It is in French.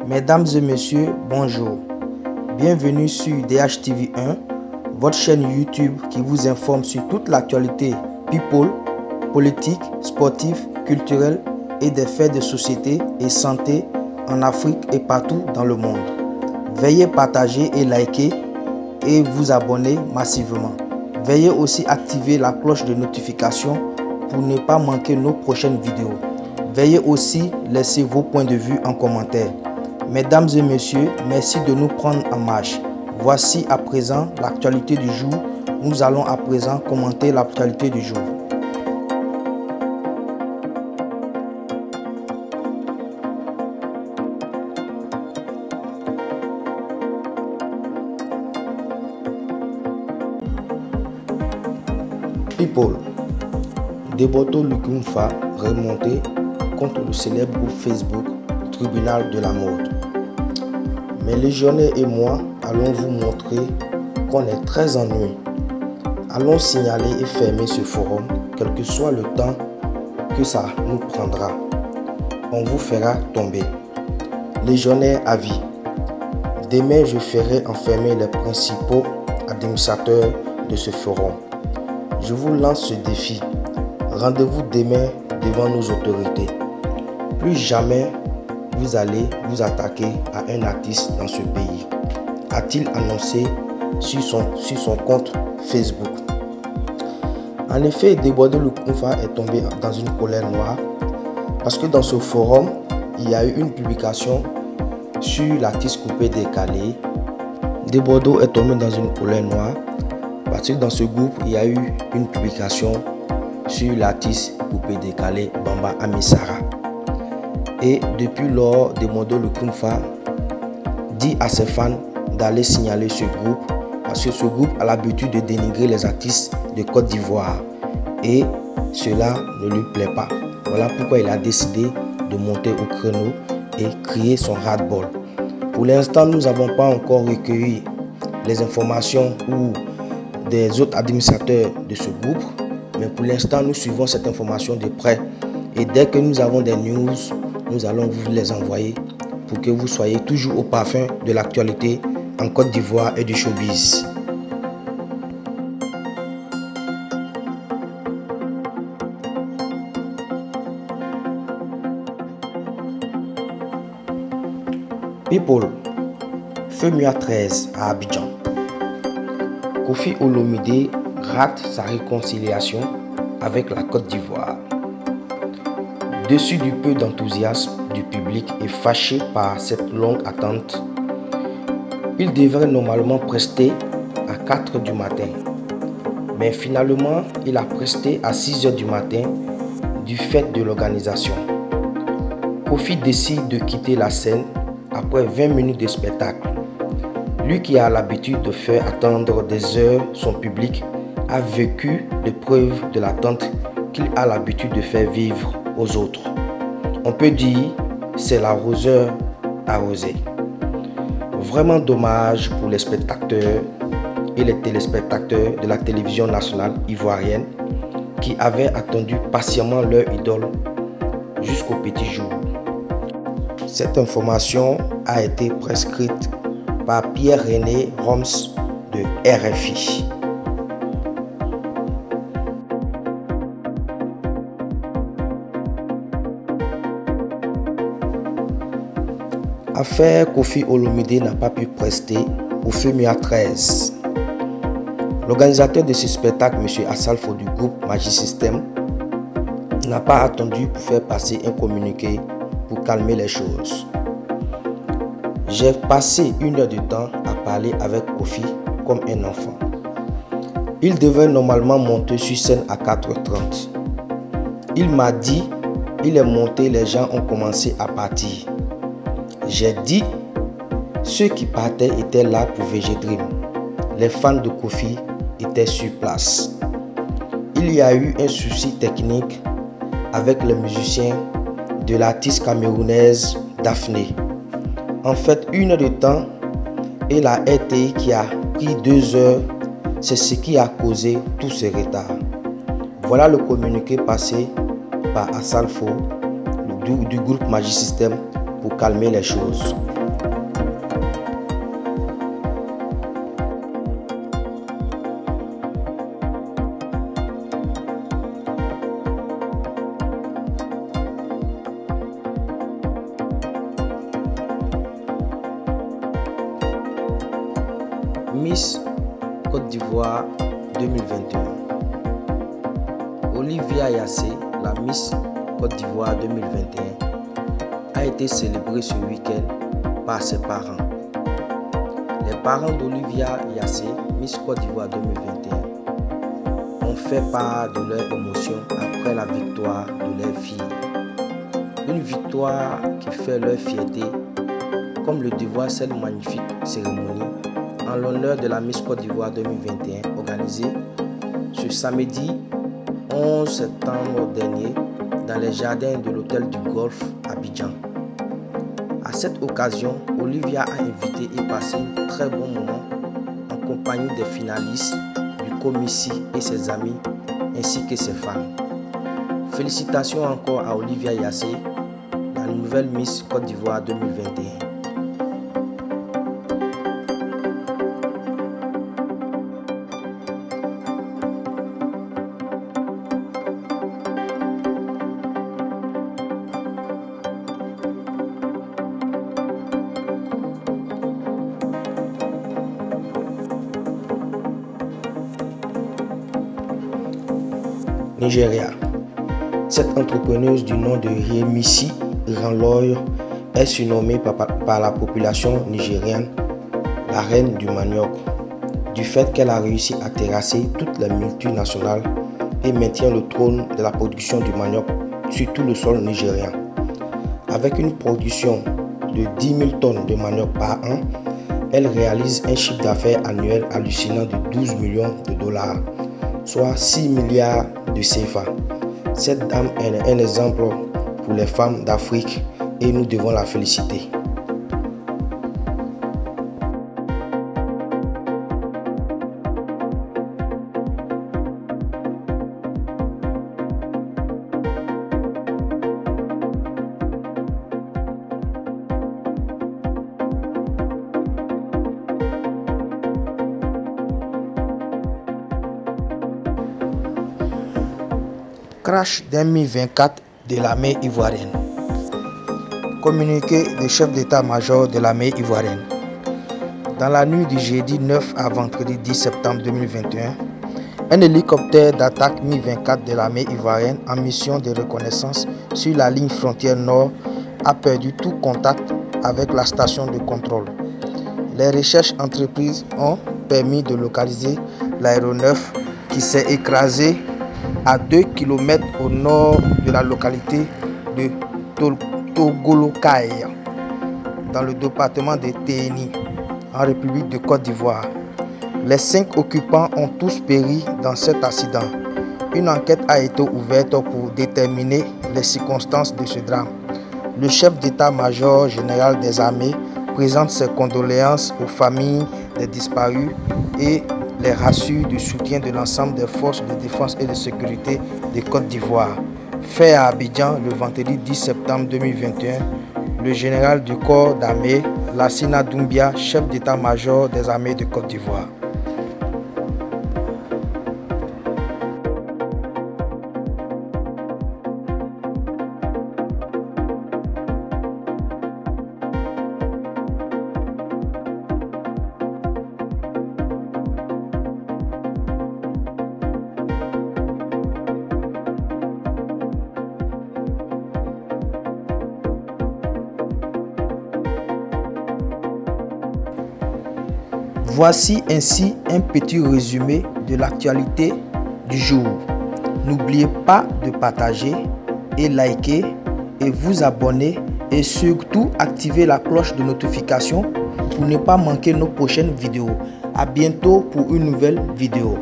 Mesdames et messieurs, bonjour. Bienvenue sur DHTV1, votre chaîne YouTube qui vous informe sur toute l'actualité people, politique, sportive, culturelle et des faits de société et santé en Afrique et partout dans le monde. Veuillez partager et liker et vous abonner massivement. Veuillez aussi activer la cloche de notification pour ne pas manquer nos prochaines vidéos. Veuillez aussi laisser vos points de vue en commentaire. Mesdames et messieurs, merci de nous prendre en marche. Voici à présent l'actualité du jour. Nous allons à présent commenter l'actualité du jour. People. Deboto Lukumfa remonté contre le célèbre groupe Facebook Tribunal de la mode. Mes légionnaires et moi allons vous montrer qu'on est très ennuyés. Allons signaler et fermer ce forum, quel que soit le temps que ça nous prendra. On vous fera tomber. Légionnaire à vie. Demain, je ferai enfermer les principaux administrateurs de ce forum. Je vous lance ce défi. Rendez-vous demain devant nos autorités. Plus jamais vous allez vous attaquer à un artiste dans ce pays, a-t-il annoncé sur son compte Facebook. En effet, Deboto Lukumfa est tombé dans une colère noire parce que dans ce forum, il y a eu une publication sur l'artiste coupé décalé. Deboto est tombé dans une colère noire parce que dans ce groupe, il y a eu une publication sur l'artiste coupé décalé Bamba Amisara. Et depuis lors, Deboto Lukumfa dit à ses fans d'aller signaler ce groupe parce que ce groupe a l'habitude de dénigrer les artistes de Côte d'Ivoire et cela ne lui plaît pas. Voilà pourquoi il a décidé de monter au créneau et crier son ras-le-bol. Pour l'instant, nous n'avons pas encore recueilli les informations ou des autres administrateurs de ce groupe, mais pour l'instant, nous suivons cette information de près et dès que nous avons des news, nous allons vous les envoyer pour que vous soyez toujours au parfum de l'actualité en Côte d'Ivoire et du showbiz. People, FEMUA 13 à Abidjan. Koffi Olomide rate sa réconciliation avec la Côte d'Ivoire. Déçu du peu d'enthousiasme du public et fâché par cette longue attente, il devrait normalement prester à 4 h du matin. Mais finalement, il a presté à 6 h du matin du fait de l'organisation. Koffi décide de quitter la scène après 20 minutes de spectacle. Lui qui a l'habitude de faire attendre des heures son public a vécu l'épreuve de l'attente qu'il a l'habitude de faire vivre aux autres. On peut dire c'est l'arroseur arrosé. Vraiment dommage pour les spectateurs et les téléspectateurs de la télévision nationale ivoirienne qui avaient attendu patiemment leur idole jusqu'au petit jour. Cette information a été prescrite par Pierre-René Roms de RFI. Affaire Koffi Olomide n'a pas pu prester au FEMUA 13. L'organisateur de ce spectacle, M. Assalfo du groupe Magic System, n'a pas attendu pour faire passer un communiqué pour calmer les choses. J'ai passé 1 heure de temps à parler avec Koffi comme un enfant. Il devait normalement monter sur scène à 4 h 30. Il m'a dit, il est monté, les gens ont commencé à partir. J'ai dit, ceux qui partaient étaient là pour VG Dream. Les fans de Koffi étaient sur place. Il y a eu un souci technique avec les musiciens de l'artiste camerounaise Daphné. En fait, 1 heure de temps et la RTI qui a pris 2 heures, c'est ce qui a causé tout ce retard. Voilà le communiqué passé par Assalfo du groupe Magic System pour calmer les choses. Miss Côte d'Ivoire 2021. Olivia Yassé, la Miss Côte d'Ivoire 2021, a été célébrée ce week-end par ses parents. Les parents d'Olivia Yassé, Miss Côte d'Ivoire 2021, ont fait part de leur émotion après la victoire de leur fille. Une victoire qui fait leur fierté, comme le dévoile cette magnifique cérémonie en l'honneur de la Miss Côte d'Ivoire 2021 organisée ce samedi 11 septembre dernier dans les jardins de l'hôtel du Golfe à Abidjan. À cette occasion, Olivia a invité et passé un très bon moment en compagnie des finalistes du commissi et ses amis ainsi que ses fans. Félicitations encore à Olivia Yassé, la nouvelle Miss Côte d'Ivoire 2021. Nigeria. Cette entrepreneuse du nom de Yemisi Iranloyo est surnommée par la population nigérienne la reine du manioc, du fait qu'elle a réussi à terrasser toutes les multinationales et maintient le trône de la production du manioc sur tout le sol nigérien. Avec une production de 10 000 tonnes de manioc par an, elle réalise un chiffre d'affaires annuel hallucinant de 12 millions de dollars, soit 6 milliards de CFA. Cette dame est un exemple pour les femmes d'Afrique et nous devons la féliciter. Crash 2024 de l'armée ivoirienne. Communiqué du chef d'état-major de l'armée ivoirienne. Dans la nuit du jeudi 9 à vendredi 10 septembre 2021, un hélicoptère d'attaque Mi-24 de l'armée ivoirienne en mission de reconnaissance sur la ligne frontière nord a perdu tout contact avec la station de contrôle. Les recherches entreprises ont permis de localiser l'aéronef qui s'est écrasé à 2 km au nord de la localité de Togolokaï, dans le département de Téhéni, en République de Côte d'Ivoire. Les 5 occupants ont tous péri dans cet accident. Une enquête a été ouverte pour déterminer les circonstances de ce drame. Le chef d'état-major général des armées présente ses condoléances aux familles des disparus et les rassure du soutien de l'ensemble des forces de défense et de sécurité de Côte d'Ivoire. Fait à Abidjan le vendredi 10 septembre 2021, le général du corps d'armée, Lassina Doumbia, chef d'état-major des armées de Côte d'Ivoire. Voici ainsi un petit résumé de l'actualité du jour. N'oubliez pas de partager et liker et vous abonner et surtout activer la cloche de notification pour ne pas manquer nos prochaines vidéos. À bientôt pour une nouvelle vidéo.